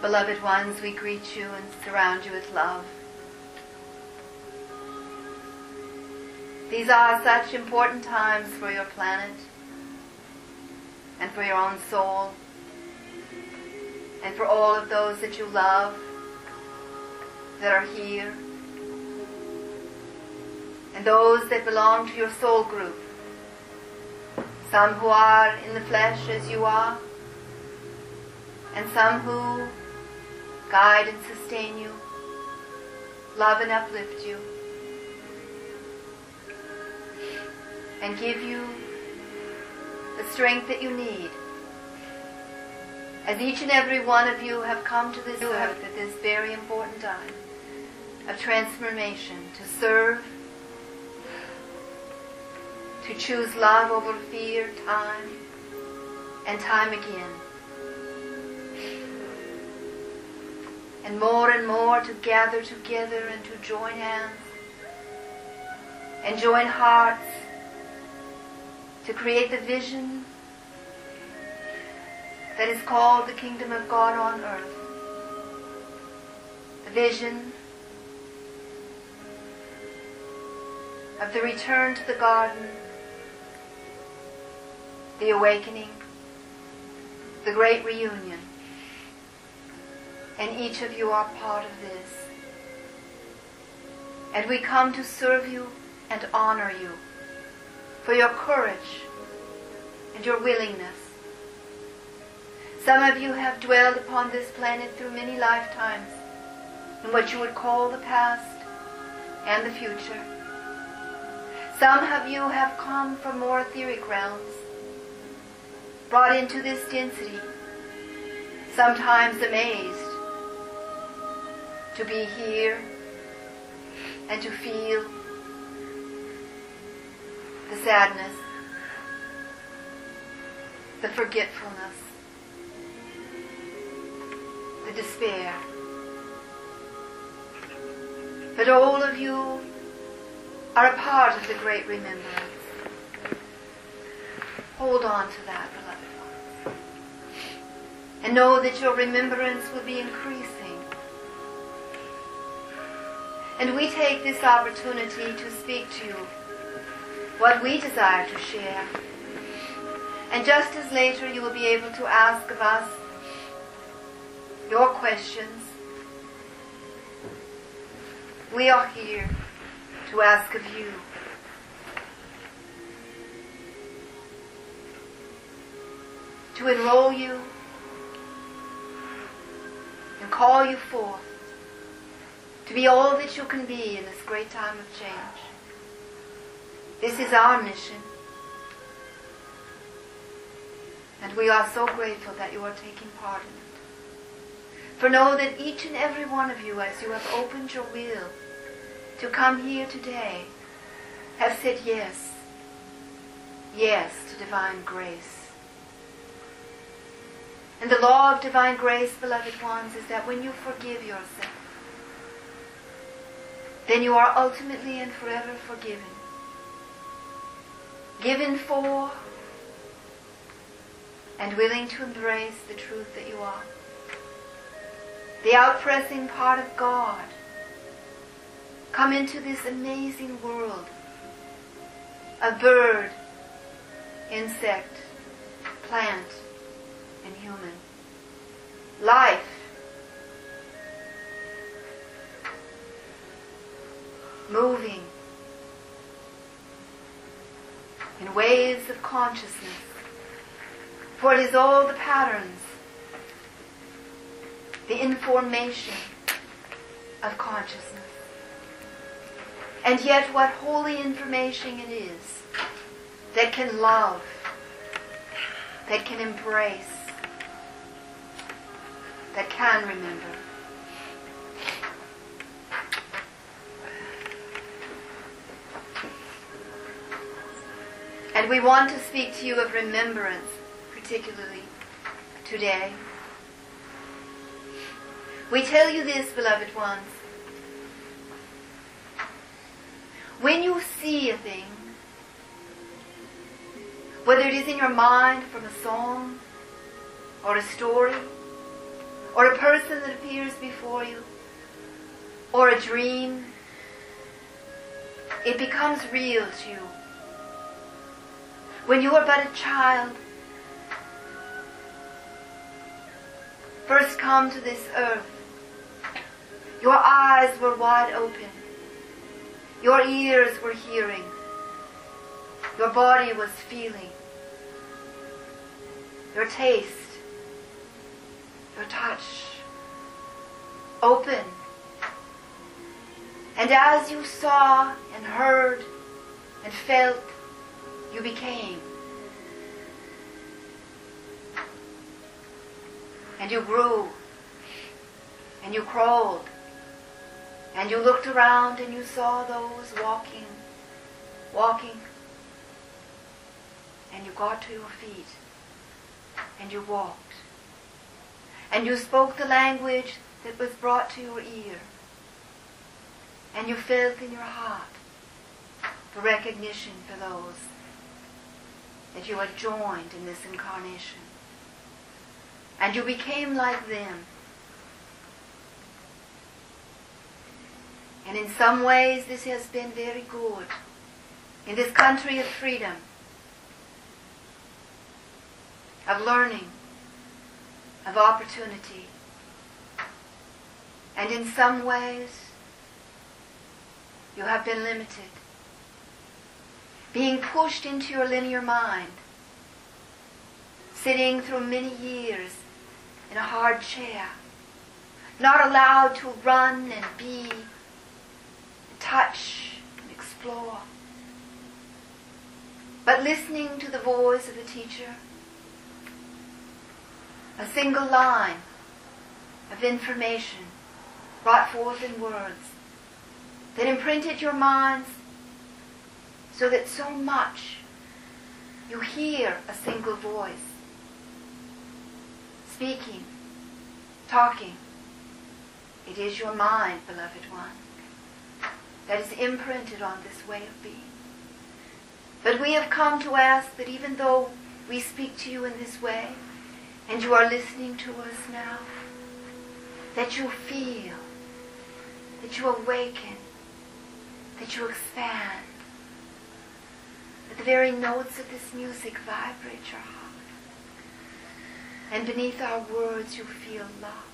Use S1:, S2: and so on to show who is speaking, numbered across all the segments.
S1: Beloved ones, we greet you and surround you with love. These are such important times for your planet and for your own soul and for all of those that you love that are here and those that belong to your soul group. Some who are in the flesh as you are, and some who guide and sustain you, love and uplift you, and give you the strength that you need. As each and every one of you have come to this earth at this very important time of transformation, to serve, to choose love over fear, time and time again. And more to gather together and to join hands and join hearts to create the vision that is called the kingdom of God on earth. The vision of the return to the garden, the awakening, the great reunion. And each of you are part of this. And we come to serve you and honor you for your courage and your willingness. Some of you have dwelled upon this planet through many lifetimes in what you would call the past and the future. Some of you have come from more etheric realms, brought into this density, sometimes amazed to be here and to feel the sadness, the forgetfulness, the despair. But all of you are a part of the great remembrance. Hold on to that, beloved ones. And know that your remembrance will be increasing. And we take this opportunity to speak to you what we desire to share. And just as later you will be able to ask of us your questions, we are here to ask of you. To enroll you and call you forth to be all that you can be in this great time of change. This is our mission. And we are so grateful that you are taking part in it. For know that each and every one of you, as you have opened your will to come here today, have said yes. Yes to divine grace. And the law of divine grace, beloved ones, is that when you forgive yourself, then you are ultimately and forever forgiven. Given for and willing to embrace the truth that you are. The outpressing part of God. Come into this amazing world of bird, insect, plant, and human. Life. Moving in waves of consciousness. For it is all the patterns, the information of consciousness. And yet what holy information it is that can love, that can embrace, that can remember. And we want to speak to you of remembrance, particularly today. We tell you this, beloved ones. When you see a thing, whether it is in your mind from a song or a story or a person that appears before you, or a dream, it becomes real to you. When you were but a child, first come to this earth, your eyes were wide open, your ears were hearing, your body was feeling, your taste, your touch, open. And as you saw and heard and felt, you became. And you grew, and you crawled, and you looked around and you saw those walking, and you got to your feet, and you walked, and you spoke the language that was brought to your ear, and you felt in your heart for recognition for those that you had joined in this incarnation. And you became like them. And in some ways this has been very good. In this country of freedom, of learning, of opportunity. And in some ways, you have been limited, being pushed into your linear mind, sitting through many years in a hard chair, not allowed to run and be, and touch and explore, but listening to the voice of the teacher, a single line of information brought forth in words that imprinted your minds so that so much you hear a single voice speaking, talking. It is your mind, beloved one, that is imprinted on this way of being. But we have come to ask that even though we speak to you in this way, and you are listening to us now, that you feel, that you awaken, that you expand, that the very notes of this music vibrate your heart. And beneath our words you feel love,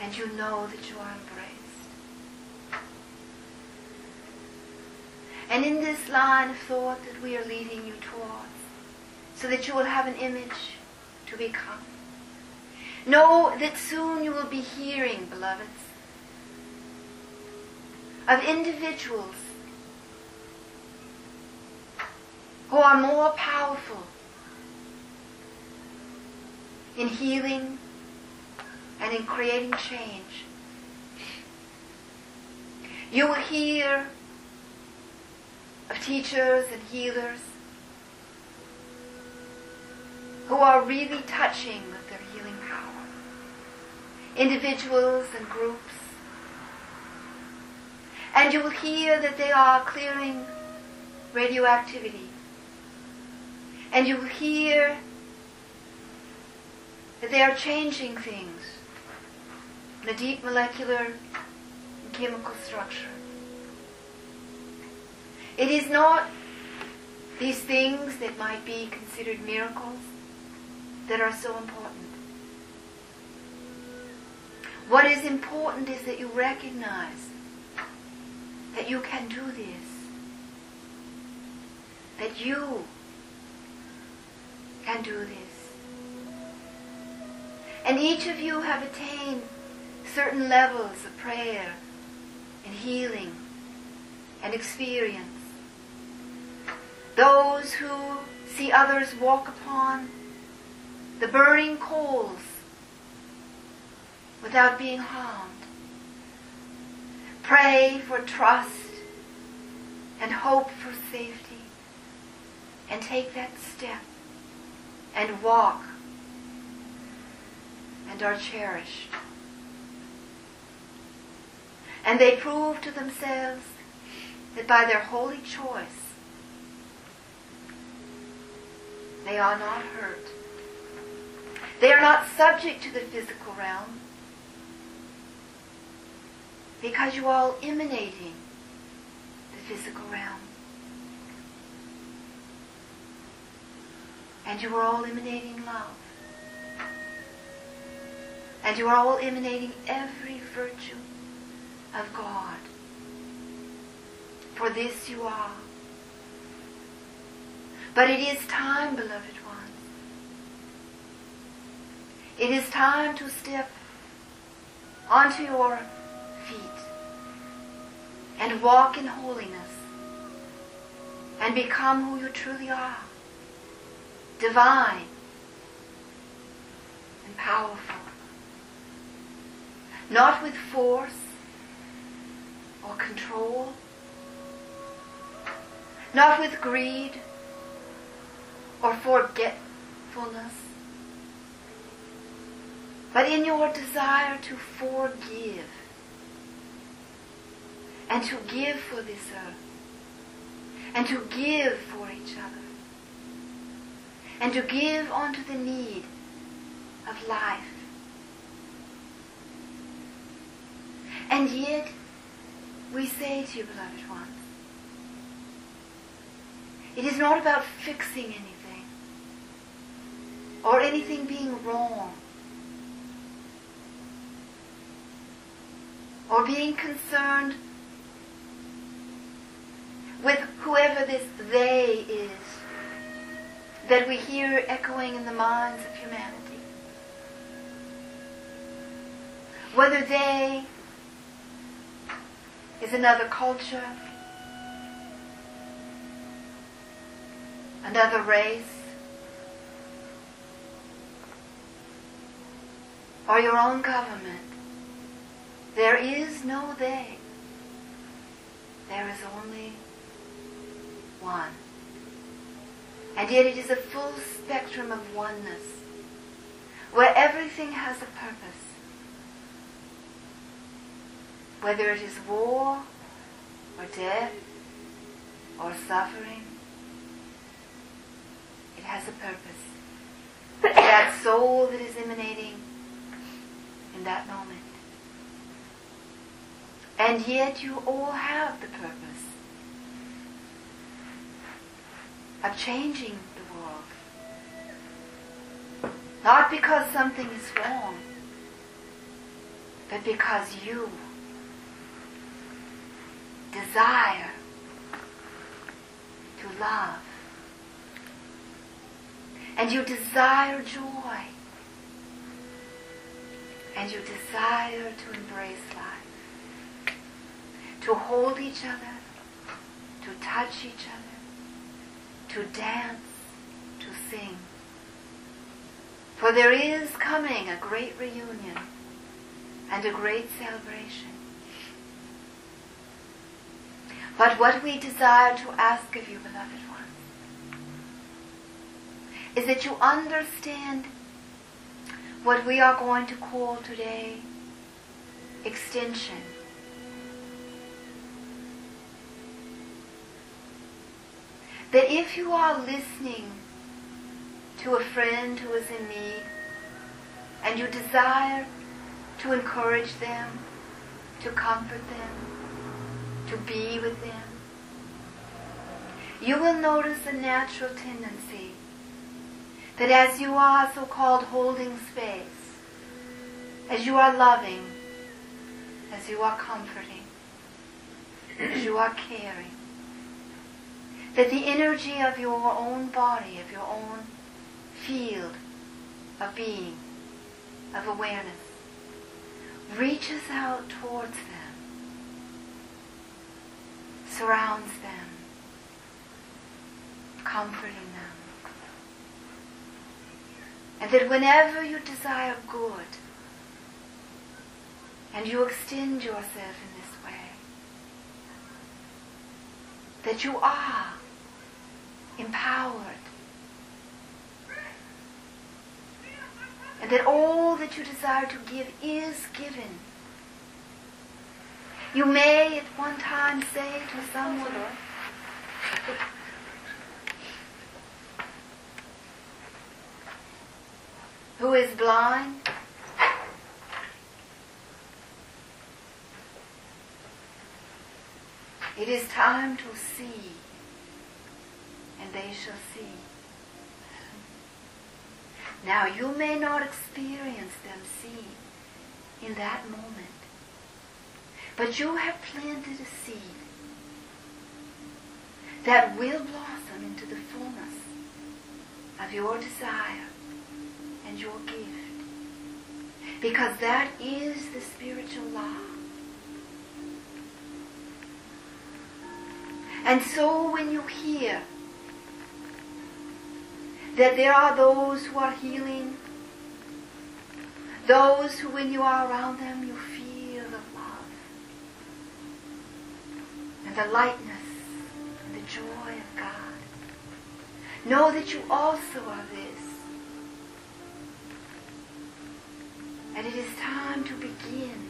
S1: and you know that you are embraced. And in this line of thought that we are leading you towards, so that you will have an image to become, know that soon you will be hearing, beloveds, of individuals who are more powerful in healing and in creating change. You will hear of teachers and healers who are really touching with their healing power. Individuals and groups. And you will hear that they are clearing radioactivity. And you will hear that they are changing things in a deep molecular and chemical structure. It is not these things that might be considered miracles that are so important. What is important is that you recognize that you can do this, that you can do this. And each of you have attained certain levels of prayer and healing and experience. Those who see others walk upon the burning coals without being harmed. Pray for trust and hope for safety, and take that step and walk and are cherished. And they prove to themselves that by their holy choice they are not hurt. They are not subject to the physical realm because you are all emanating the physical realm. And you are all emanating love. And you are all emanating every virtue of God. For this you are. But it is time, beloved ones. It is time to step onto your feet and walk in holiness and become who you truly are. Divine and powerful. Not with force or control. Not with greed or forgetfulness. But in your desire to forgive and to give for this earth and to give for each other and to give unto the need of life. And yet, we say to you, beloved ones, it is not about fixing anything or anything being wrong or being concerned with whoever this they is that we hear echoing in the minds of humanity. Whether they is another culture, another race, or your own government. There is no they. There is only one. And yet it is a full spectrum of oneness, where everything has a purpose. Whether it is war, or death, or suffering, it has a purpose. That soul that is emanating in that moment. And yet you all have the purpose of changing the world. Not because something is wrong, but because you desire to love. And you desire joy. And you desire to embrace life. To hold each other, to touch each other, to dance, to sing. For there is coming a great reunion and a great celebration. But what we desire to ask of you, beloved ones, is that you understand what we are going to call today extension. That if you are listening to a friend who is in need, and you desire to encourage them, to comfort them, to be with them, you will notice a natural tendency that as you are so-called holding space, as you are loving, as you are comforting, as you are caring, that the energy of your own body, of your own field of being, of awareness, reaches out towards them, surrounds them, comforting them. And that whenever you desire good, and you extend yourself in this way, that you are empowered, and that all that you desire to give is given. You may at one time say to someone, who is blind? It is time to see, and they shall see. Now you may not experience them seeing in that moment, but you have planted a seed that will blossom into the fullness of your desire and your gift, because that is the spiritual law. And so when you hear that there are those who are healing, those who when you are around them you feel the love and the lightness and the joy of God, know that you also are this. And it is time to begin.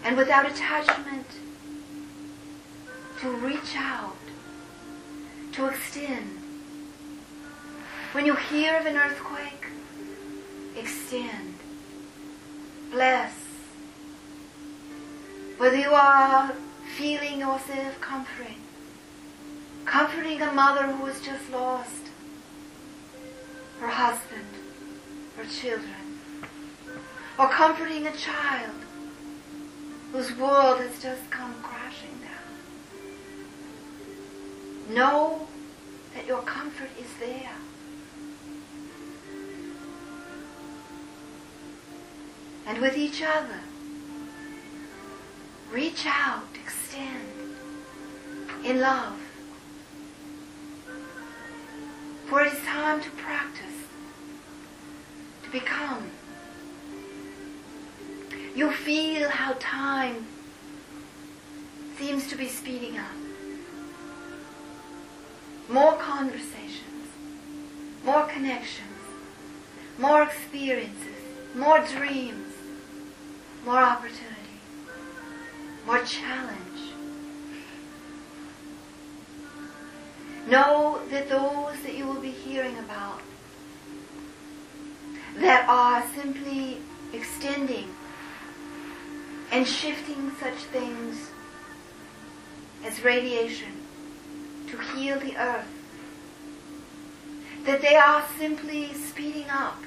S1: And without attachment, to reach out, to extend. When you hear of an earthquake, extend, bless. Whether you are feeling yourself comforting a mother who has just lost her husband, her children, or comforting a child whose world has just come crashing down. Know that your comfort is there. And with each other, reach out, extend in love. For it is time to practice, to become. You feel how time seems to be speeding up. More conversations, more connections, more experiences, more dreams, more opportunity, more challenge. Know that those that you will be hearing about that are simply extending and shifting such things as radiation to heal the earth, that they are simply speeding up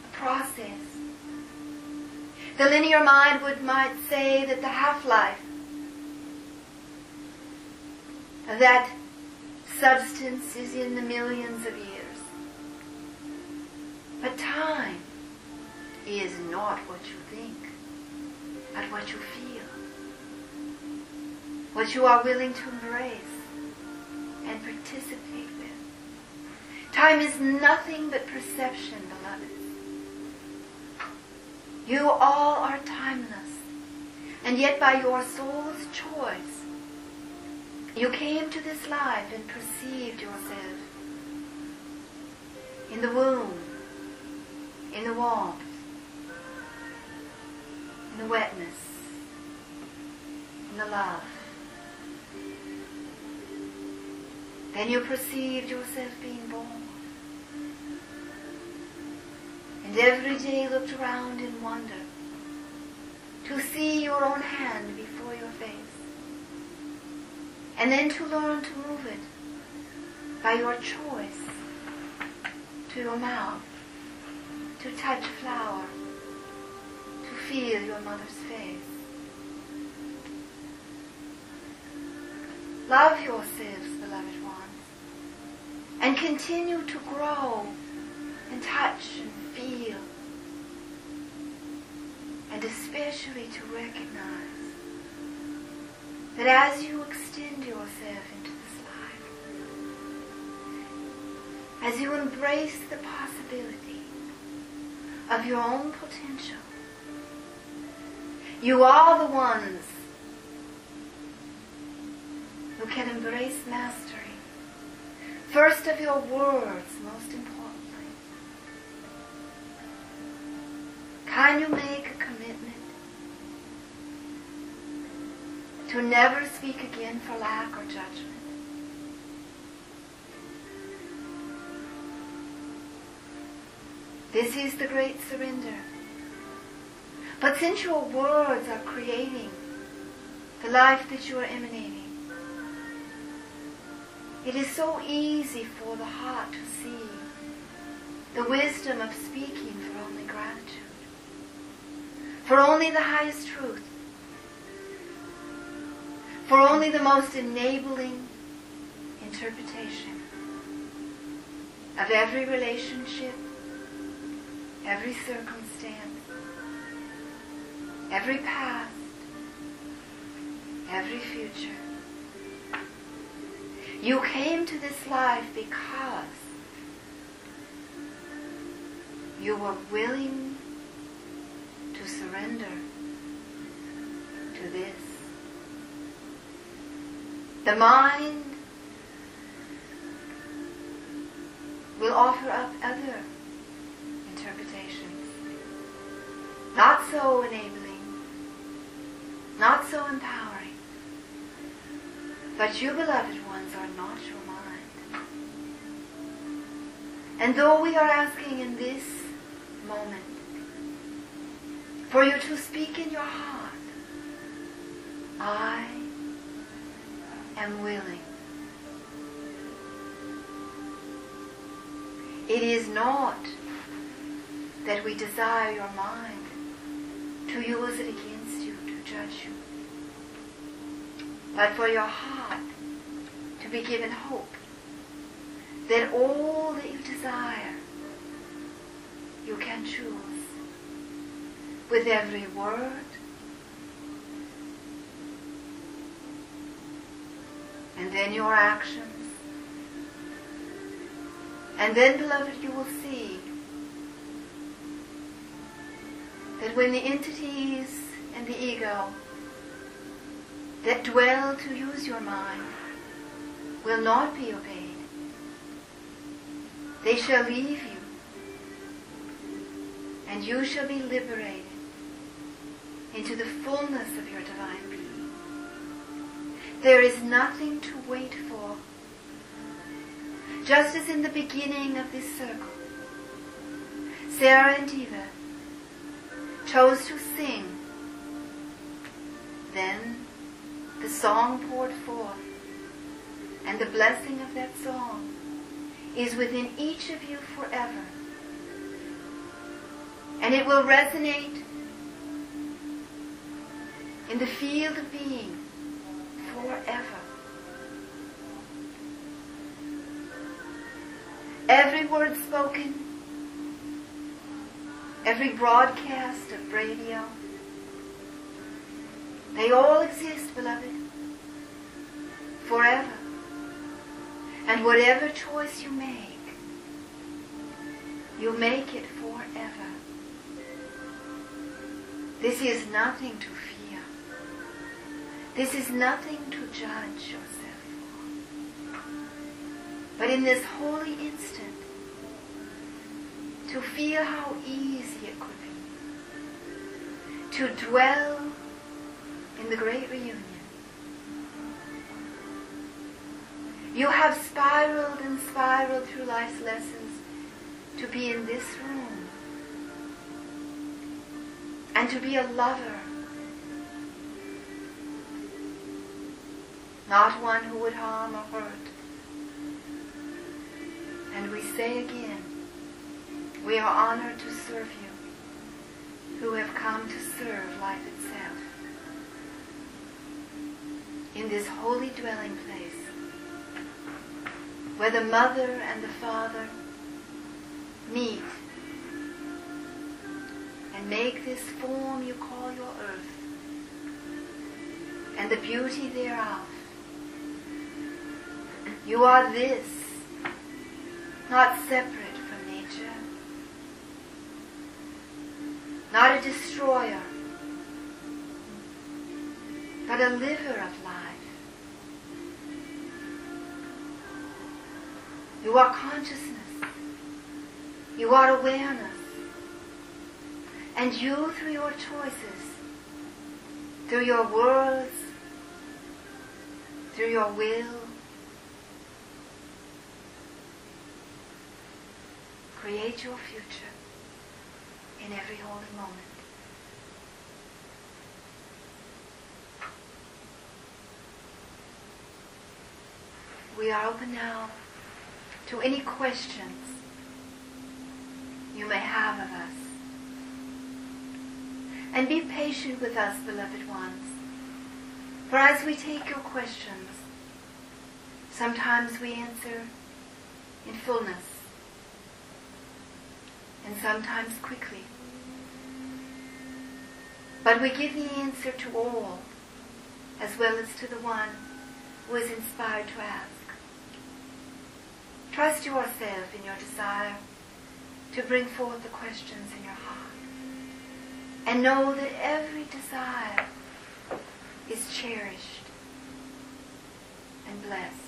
S1: a process. The linear mind might say that the half-life of that substance is in the millions of years. But time is not what you think, but what you feel, what you are willing to embrace and participate with. Time is nothing but perception, beloved. You all are timeless, and yet by your soul's choice, you came to this life and perceived yourself in the womb, in the warmth, in the wetness, in the love. Then you perceived yourself being born. And every day looked around in wonder to see your own hand before your face. And then to learn to move it by your choice to your mouth, to touch a flower, to feel your mother's face. Love yourselves, beloved ones, and continue to grow and touch and feel, and especially to recognize that as you extend yourself into this life, as you embrace the possibility of your own potential, you are the ones who can embrace mastery. First of your words, most importantly. Can you make a commitment to never speak again for lack or judgment? This is the great surrender. But since your words are creating the life that you are emanating, it is so easy for the heart to see the wisdom of speaking for only gratitude, for only the highest truth, for only the most enabling interpretation of every relationship, every circumstance, every past, every future. You came to this life because you were willing to surrender to this. The mind will offer up other interpretations, not so enabling, not so empowering. But you, beloved ones, are not your mind. And though we are asking in this moment for you to speak in your heart, I am willing. It is not that we desire your mind to use it against you, to judge you, but for your heart to be given hope that all that you desire you can choose with every word, and then your actions. And then, beloved, you will see that when the entities and the ego that dwell to use your mind will not be obeyed, they shall leave you, and you shall be liberated into the fullness of your divine being. There is nothing to wait for. Just as in the beginning of this circle, Sarah and Eva chose to sing, then the song poured forth, and the blessing of that song is within each of you forever. And it will resonate in the field of being forever. Every word spoken, every broadcast of radio, they all exist, beloved, forever. And whatever choice you make it forever. This is nothing to fear. This is nothing to judge yourself for. But in this holy instant, to feel how easy it could be to dwell in the great reunion. You have spiraled and spiraled through life's lessons to be in this room and to be a lover, not one who would harm or hurt. And we say again, we are honored to serve you, who have come to serve life itself in this holy dwelling place, where the mother and the father meet and make this form you call your earth and the beauty thereof. You are this, not separate from nature, not a destroyer, but a liver of life. You are consciousness. You are awareness. And you, through your choices, through your words, through your will, create your future. in every holy moment. We are open now to any questions you may have of us. And be patient with us, beloved ones. For as we take your questions, sometimes we answer in fullness, and sometimes quickly. But we give the answer to all, as well as to the one who is inspired to ask. Trust yourself in your desire to bring forth the questions in your heart. And know that every desire is cherished and blessed.